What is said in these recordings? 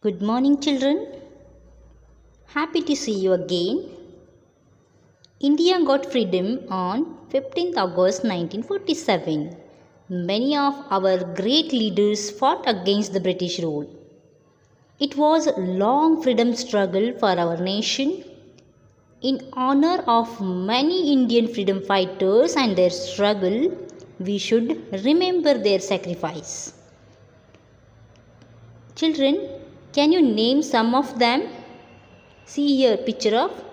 Good morning, children. Happy to see you again. India got freedom on 15th August 1947. Many of our great leaders fought against the British rule. It was a long freedom struggle for our nation. In honor of many Indian freedom fighters and their struggle, we should remember their sacrifice. Children, can you name some of them? See here picture of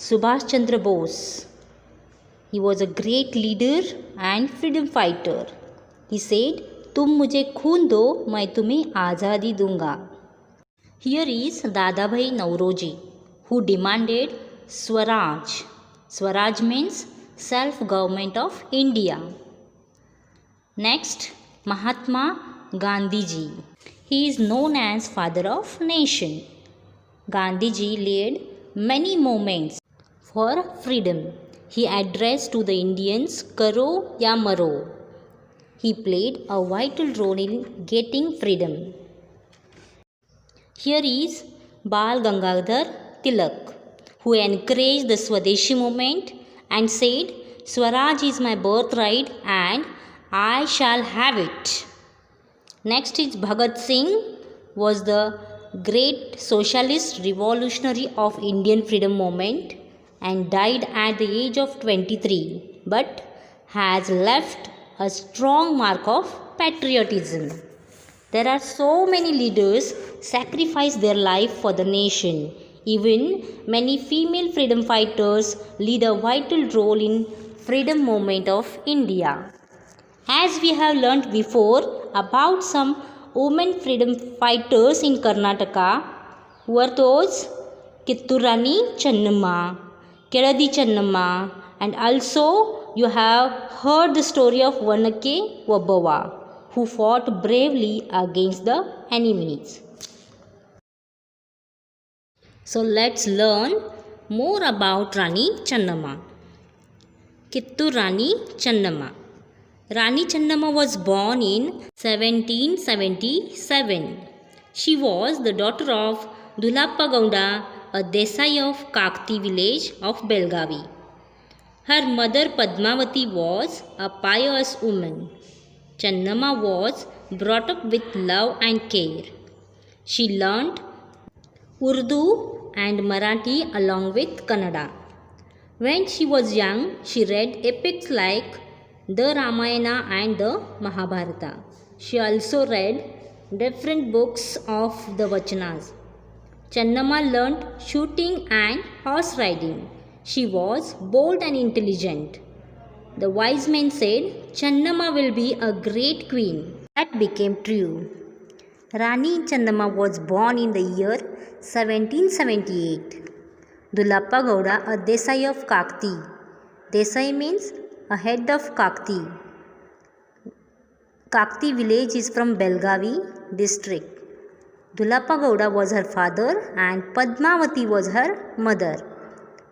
Subhash Chandra Bose. He was a great leader and freedom fighter. He said, "तुम मुझे खून दो, मैं तुम्हें आज़ादी दूंगा." Here is Dadabhai Nauroji, who demanded Swaraj. Swaraj means self-government of India. Next, Mahatma Gandhi ji. He is known as Father of Nation. Gandhiji led many movements for freedom. He addressed to the Indians, "Karo ya maro." He played a vital role in getting freedom. Here is Bal Gangadhar Tilak, who encouraged the Swadeshi movement and said, "Swaraj is my birthright and I shall have it." Next is Bhagat Singh, was the great socialist revolutionary of Indian freedom movement and died at the age of 23, but has left a strong mark of patriotism. There are so many leaders sacrifice their life for the nation. Even many female freedom fighters lead a vital role in freedom movement of India. As we have learnt before about some women freedom fighters in Karnataka, who are those? Kittur Rani Channamma, Kedadi Channamma, and also you have heard the story of Vanake Obbava, who fought bravely against the enemies. So let's learn more about Rani Channamma. Kittur Rani Channamma. Rani Channamma was born in 1777. She was the daughter of Dulappa Gowda, a Desai of Kakti village of Belgavi. Her mother Padmavati was a pious woman. Channamma was brought up with love and care. She learnt Urdu and Marathi along with Kannada. When she was young, she read epics like the Ramayana and the Mahabharata. She also read different books of the Vachanas. Channamma learnt shooting and horse riding. She was bold and intelligent. The wise men said Channamma will be a great queen. That became true. Rani Channamma was born in the year 1778. Dulappa Gowda, a Desai of Kakti. Desai means a head of Kakti. Kakti village is from Belgavi district. Dulappa Gowda was her father and Padmavati was her mother.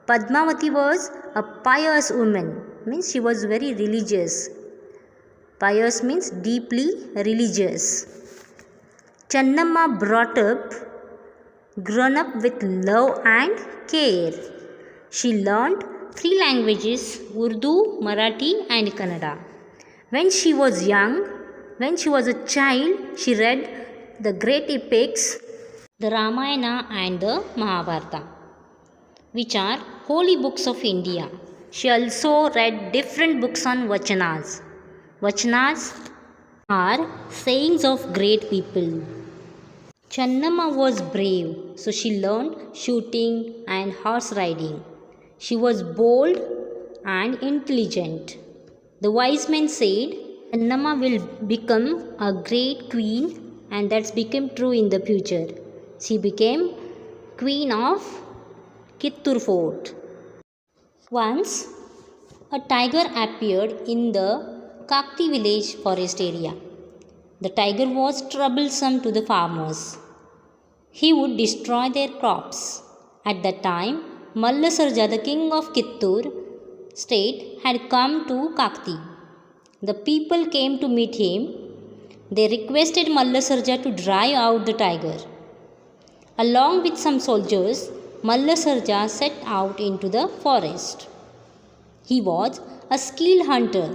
Padmavati was a pious woman, means she was very religious. Pious means deeply religious. Channamma grown up with love and care. She learned 3 languages, Urdu, Marathi and Kannada. When she was a child, she read the great epics, the Ramayana and the Mahabharata, which are holy books of India. She also read different books on Vachanas. Vachanas are sayings of great people. Channamma was brave, so she learned shooting and horse riding. She was bold and intelligent. The wise men said Channamma will become a great queen, and that's became true in the future. She became queen of Kittur Fort. Once, a tiger appeared in the Kakti village forest area. The tiger was troublesome to the farmers. He would destroy their crops. At that time, Mallasarja, the king of Kittur state, had come to Kakti. The people came to meet him. They requested Mallasarja to drive out the tiger. Along with some soldiers, Malla Sarja set out into the forest. He was a skilled hunter.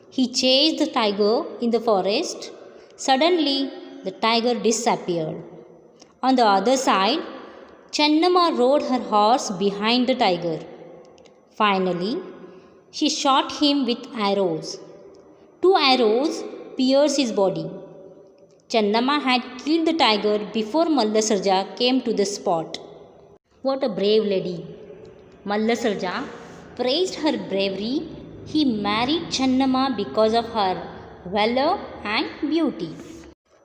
He chased the tiger in the forest. Suddenly, the tiger disappeared. On the other side, Channamma rode her horse behind the tiger. Finally, she shot him with arrows. 2 arrows pierced his body. Channamma had killed the tiger before Malla Sarja came to the spot. What a brave lady! Malla Sarja praised her bravery. He married Channamma because of her valor and beauty.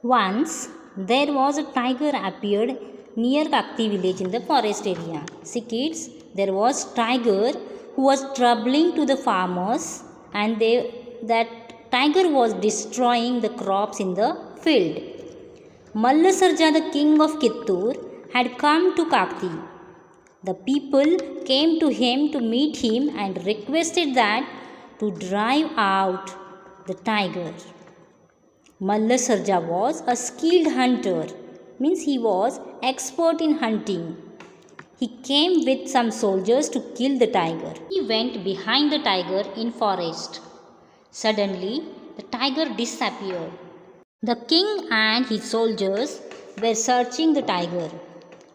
Once there was a tiger appeared near Kakti village in the forest area. See kids, there was tiger who was troubling to the farmers, and that tiger was destroying the crops in the field. Malla Sarja, the king of Kittur, had come to Kakti. The people came to him to meet him and requested that to drive out the tiger. Malla Sarja was a skilled hunter, means he was expert in hunting. He came with some soldiers to kill the tiger. He went behind the tiger in forest. Suddenly, the tiger disappeared. The king and his soldiers were searching the tiger.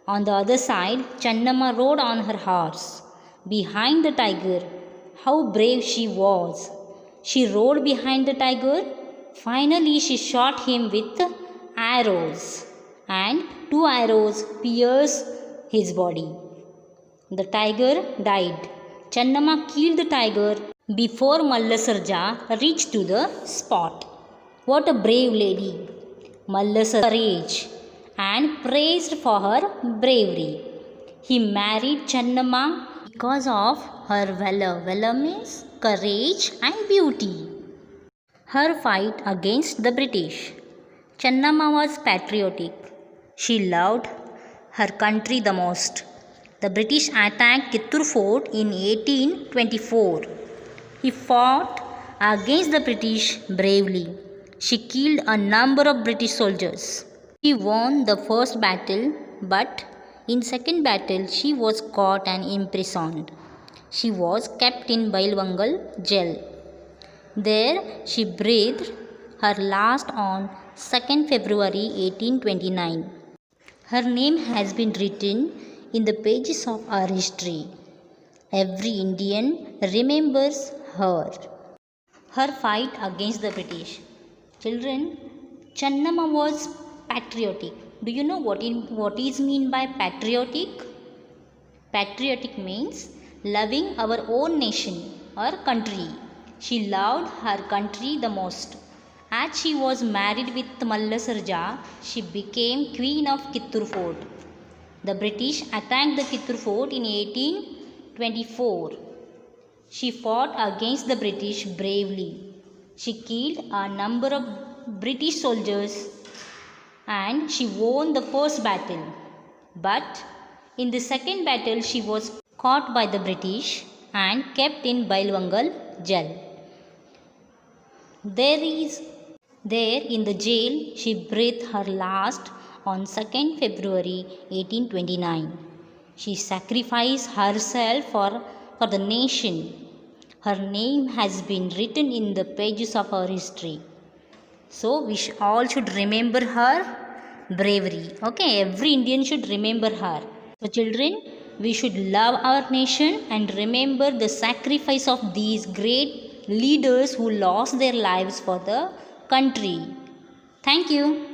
On the other side, Channamma rode on her horse behind the tiger. How brave she was! She rode behind the tiger. Finally, she shot him with arrows, and 2 arrows pierced his body. The tiger died. Channamma killed the tiger before Malla Sarja reached to the spot. What a brave lady! Malla Sarja courage and praised for her bravery. He married Channamma because of her valor. Valor means courage and beauty. Her fight against the British. Channamma was patriotic. She loved her country the most. The British attacked Kittur Fort in 1824. He fought against the British bravely. She killed a number of British soldiers. She won the first battle, but in second battle she was caught and imprisoned. She was kept in Bailwangal jail. There she breathed her last on 2nd February 1829. Her name has been written in the pages of our history. Every Indian remembers her. Her fight against the British. Children, Channamma was patriotic. Do you know what is mean by patriotic? Patriotic means loving our own nation or country. She loved her country the most. As she was married with Malla Sarja, she became queen of Kittur Fort. The British attacked the Kittur Fort in 1824. She fought against the British bravely. She killed a number of British soldiers and she won the first battle. But in the second battle she was caught by the British and kept in Bailwangal jail. There in the jail she breathed her last on 2nd February 1829. She sacrificed herself for the nation. Her name has been written in the pages of our history. So we all should remember her bravery. Okay, every Indian should remember her. So children, we should love our nation and remember the sacrifice of these great leaders who lost their lives for the country. Thank you.